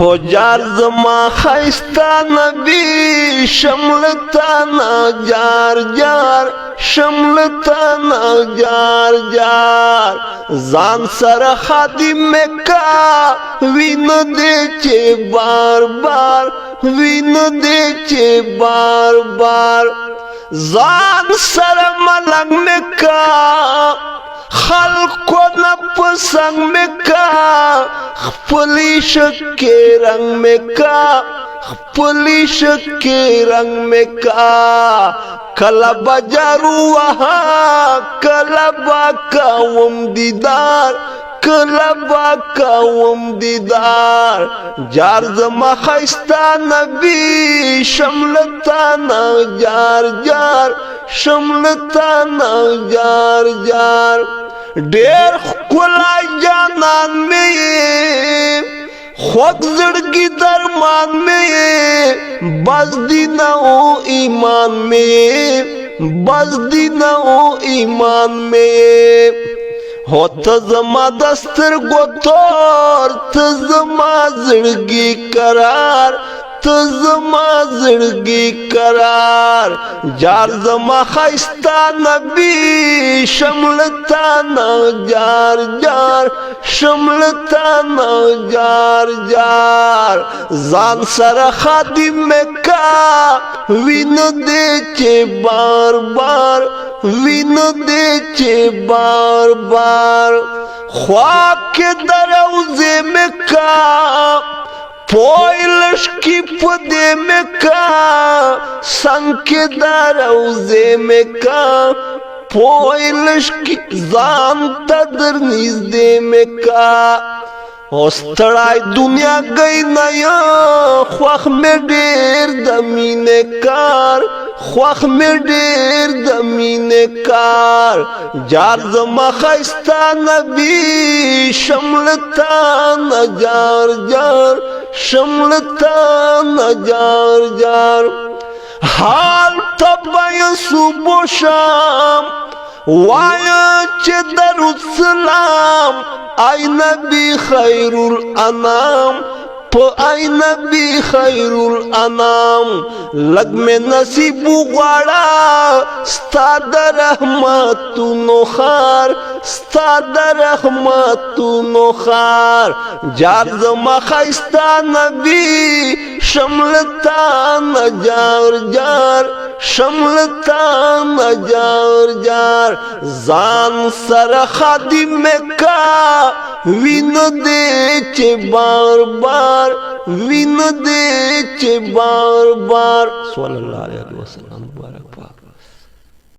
هو جار زما خیستا نبی شملتانا جار جار شملتانا جار جار زان سر خادم کا وین دے چے بار بار وین دے چے بار بار زان سر ملنگ میں کا خلق و نپسنگ میں کا خپلی شک کے رنگ میں کا خپلی شک کے رنگ میں کا کلا بجارو وہاں کلا باکاوم دیدار کلا باکاوم دیدار جار زما خیستا نبی شملتانا جار جار شملتانا جار جار ډېر ښکلی جانان میں خوږ زړګي درمان میں بس دین او ایمان میں بس دین او ایمان میں ہو ته زما د سترګو تور ته زما زړګي قرار ته زما زړګي قرار جار زما خیستا نبی شملتانا جار جار شملتانا جار جار زان سر خادم میں کا وین دے چے بار بار وین دے چے بار بار خواک کے دروزے میں کا پویلش کی پدے میں کا سنگ کے دروزے میں کا پویلش کی زان تدر نزدے میں کا اوستڑائی دنیا گئی نیا خواخ میں ڈیر دمینے کار خواخ میں ڈیر دمینے کار جار زما خیستا نبی شملتانا جار جار شملتانا جار جار حال تبای صبح شام وایا چه درود سلام ای نبی خیر الانام پا ای نبی خیر الانام لگ میں نصیب غاڑا ستا در رحمتو نخار ستا در رحمتو نخار جار زما خیستا نبی شملتانا جار جار شملتانا جار جار زان سر خادم میں کا وین دے چے بار بار وین دے چے بار بار صلی اللہ علیہ وسلم مبارک پاک